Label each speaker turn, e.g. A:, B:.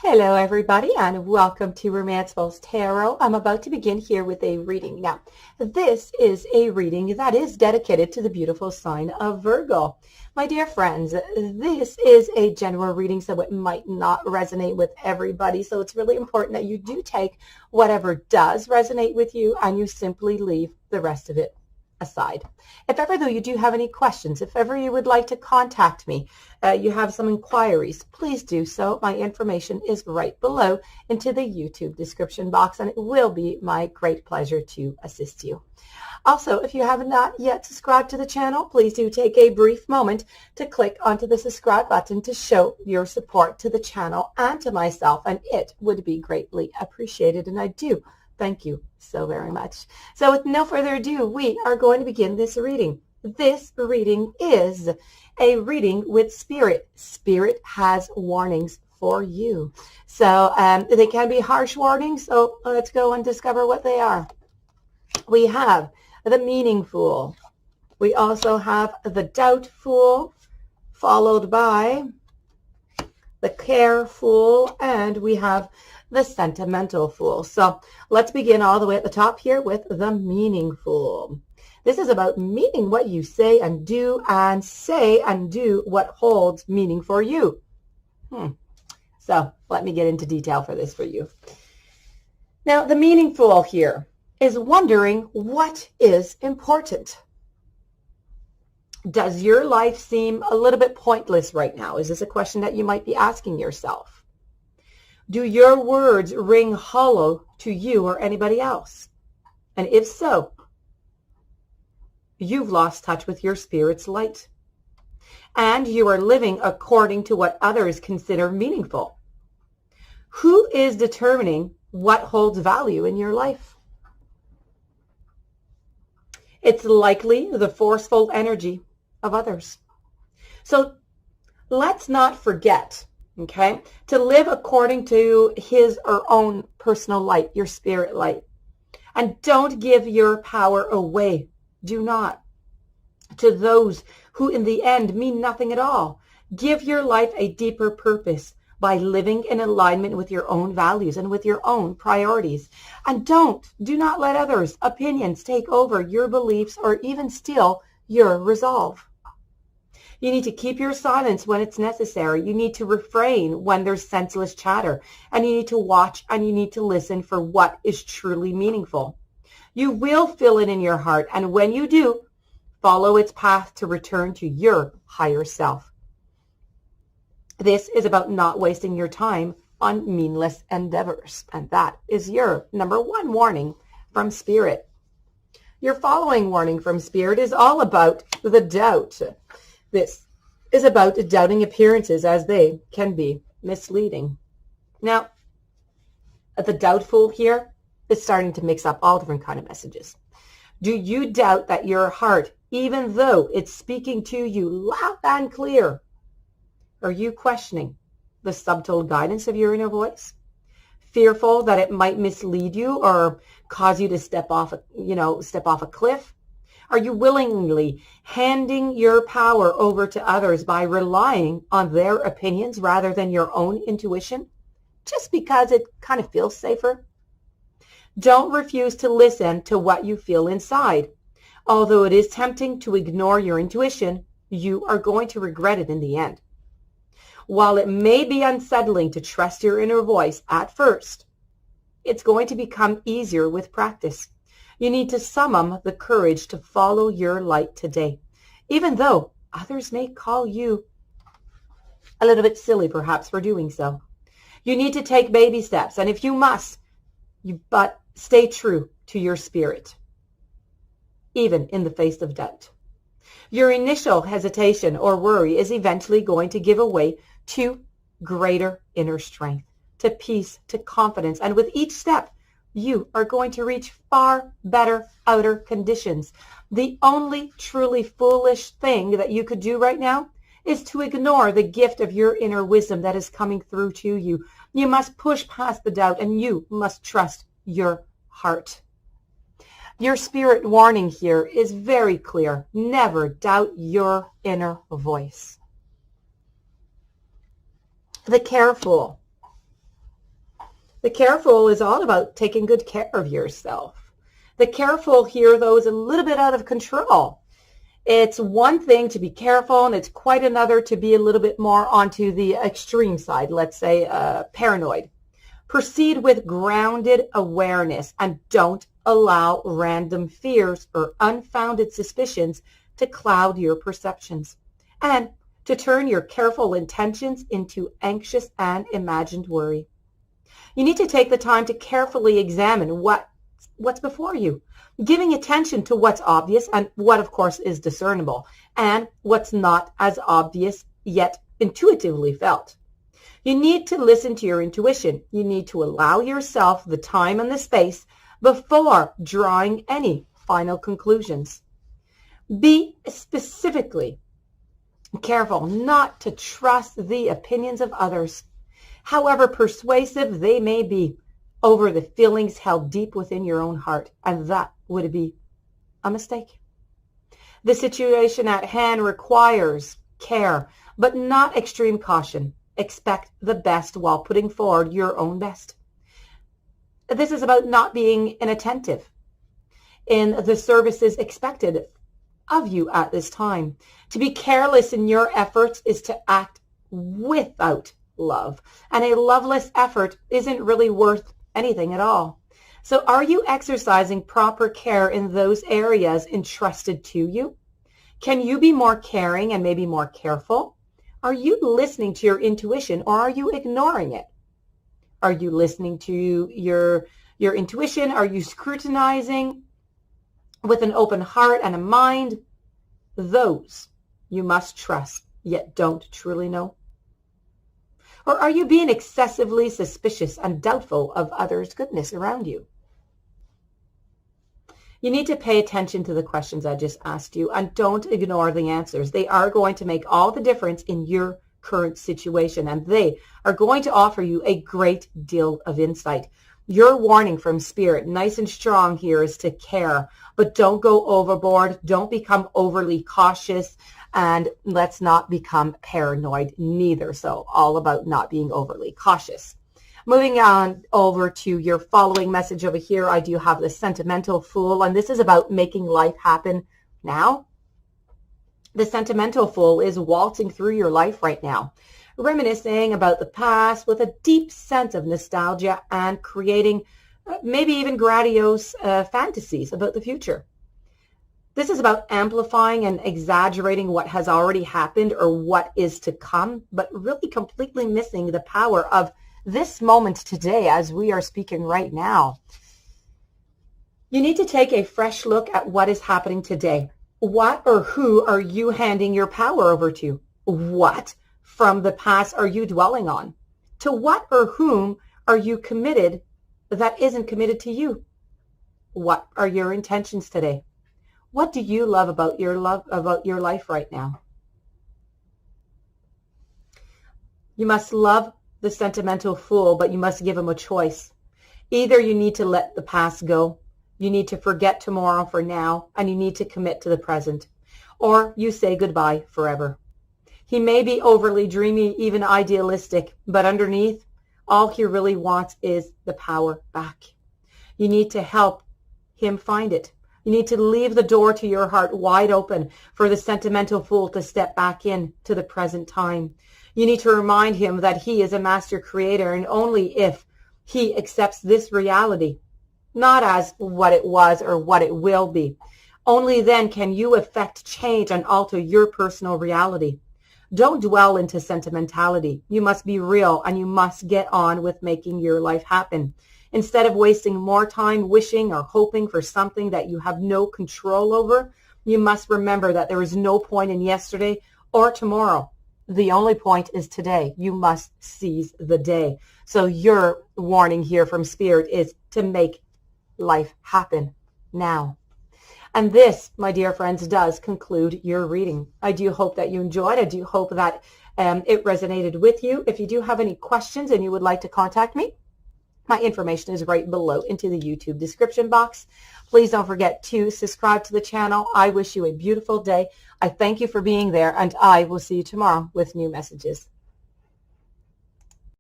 A: Hello everybody and welcome to Romanceful's Tarot. I'm about to begin here with a reading. Now, this is a reading that is dedicated to the beautiful sign of Virgo. My dear friends, this is a general reading, so it might not resonate with everybody. So it's really important that you do take whatever does resonate with you and you simply leave the rest of it aside. If ever though you do have any questions, if ever you would like to contact me, you have some inquiries, please do so. My information is right below into the YouTube description box, and it will be my great pleasure to assist you. Also, if you have not yet subscribed to the channel, please do take a brief moment to click onto the subscribe button to show your support to the channel and to myself, and it would be greatly appreciated, and I do thank you so very much. So with no further ado, we are going to begin this reading. This reading is a reading with Spirit. Spirit has warnings for you. So they can be harsh warnings, so let's go and discover what they are. We have the Meaning Fool. We also have the Doubt Fool, followed by the Care Fool, and we have the Sentimental Fool. So let's begin all the way at the top here with the Meaning Fool. This is about meaning what you say and do what holds meaning for you. So let me get into detail for this for you. Now, the Meaning Fool here is wondering what is important. Does your life seem a little bit pointless right now? Is this a question that you might be asking yourself? Do your words ring hollow to you or anybody else? And if so, you've lost touch with your spirit's light, and you are living according to what others consider meaningful. Who is determining what holds value in your life? It's likely the forceful energy of others. So let's not forget, okay, to live according to his or own personal light, your spirit light. And don't give your power away. Do not. To those who in the end mean nothing at all. Give your life a deeper purpose by living in alignment with your own values and with your own priorities. And do not let others' opinions take over your beliefs or even steal your resolve. You need to keep your silence when it's necessary. You need to refrain when there's senseless chatter. And you need to watch and you need to listen for what is truly meaningful. You will feel it in your heart. And when you do, follow its path to return to your higher self. This is about not wasting your time on meaningless endeavors. And that is your number one warning from Spirit. Your following warning from Spirit is all about the doubt. This is about doubting appearances as they can be misleading. Now, the doubtful here is starting to mix up all different kind of messages. Do you doubt that your heart, even though it's speaking to you loud and clear, are you questioning the subtle guidance of your inner voice? Fearful that it might mislead you or cause you to step off a cliff? Are you willingly handing your power over to others by relying on their opinions rather than your own intuition, just because it kind of feels safer? Don't refuse to listen to what you feel inside. Although it is tempting to ignore your intuition, you are going to regret it in the end. While it may be unsettling to trust your inner voice at first, it's going to become easier with practice. You need to summon the courage to follow your light today, even though others may call you a little bit silly perhaps for doing so. You need to take baby steps, and if you must, but stay true to your spirit, even in the face of doubt. Your initial hesitation or worry is eventually going to give way to greater inner strength, to peace, to confidence, and with each step, you are going to reach far better outer conditions. The only truly foolish thing that you could do right now is to ignore the gift of your inner wisdom that is coming through to you. You must push past the doubt and you must trust your heart. Your spirit warning here is very clear. Never doubt your inner voice. The Careful. The careful is all about taking good care of yourself. The careful here, though, is a little bit out of control. It's one thing to be careful, and it's quite another to be a little bit more onto the extreme side, let's say paranoid. Proceed with grounded awareness and don't allow random fears or unfounded suspicions to cloud your perceptions and to turn your careful intentions into anxious and imagined worry. You need to take the time to carefully examine what's before you, giving attention to what's obvious and what, of course, is discernible, and what's not as obvious yet intuitively felt. You need to listen to your intuition. You need to allow yourself the time and the space before drawing any final conclusions. Be specifically careful not to trust the opinions of others, however persuasive they may be, over the feelings held deep within your own heart, and that would be a mistake. The situation at hand requires care, but not extreme caution. Expect the best while putting forward your own best. This is about not being inattentive in the services expected of you at this time. To be careless in your efforts is to act without love, and a loveless effort isn't really worth anything at all. So are you exercising proper care in those areas entrusted to you? Can you be more caring and maybe more careful? Are you listening to your intuition, or are you ignoring it? Are you listening to your intuition? Are you scrutinizing with an open heart and a mind? Those you must trust, yet don't truly know. Or are you being excessively suspicious and doubtful of others' goodness around you? You need to pay attention to the questions I just asked you, and don't ignore the answers. They are going to make all the difference in your current situation, and they are going to offer you a great deal of insight. Your warning from Spirit, nice and strong here, is to care, but don't go overboard. Don't become overly cautious, and let's not become paranoid neither. So all about not being overly cautious. Moving on over to your following message over here, I do have the Sentimental Fool, and this is about making life happen now. The Sentimental Fool is waltzing through your life right now, reminiscing about the past with a deep sense of nostalgia and creating maybe even grandiose fantasies about the future. This is about amplifying and exaggerating what has already happened or what is to come, but really completely missing the power of this moment today as we are speaking right now. You need to take a fresh look at what is happening today. What or who are you handing your power over to? What from the past are you dwelling on? To what or whom are you committed that isn't committed to you? What are your intentions today? What do you love about your life right now? You must love the Sentimental Fool, but you must give him a choice. Either you need to let the past go, you need to forget tomorrow for now, and you need to commit to the present, or you say goodbye forever. He may be overly dreamy, even idealistic, but underneath, all he really wants is the power back. You need to help him find it. You need to leave the door to your heart wide open for the Sentimental Fool to step back in to the present time. You need to remind him that he is a master creator, and only if he accepts this reality, not as what it was or what it will be, only then can you effect change and alter your personal reality. Don't dwell into sentimentality. You must be real, and you must get on with making your life happen. Instead of wasting more time wishing or hoping for something that you have no control over, you must remember that there is no point in yesterday or tomorrow. The only point is today. You must seize the day. So your warning here from Spirit is to make life happen now. And this, my dear friends, does conclude your reading. I do hope that you enjoyed. I do hope that it resonated with you. If you do have any questions and you would like to contact me, my information is right below into the YouTube description box. Please don't forget to subscribe to the channel. I wish you a beautiful day. I thank you for being there, and I will see you tomorrow with new messages.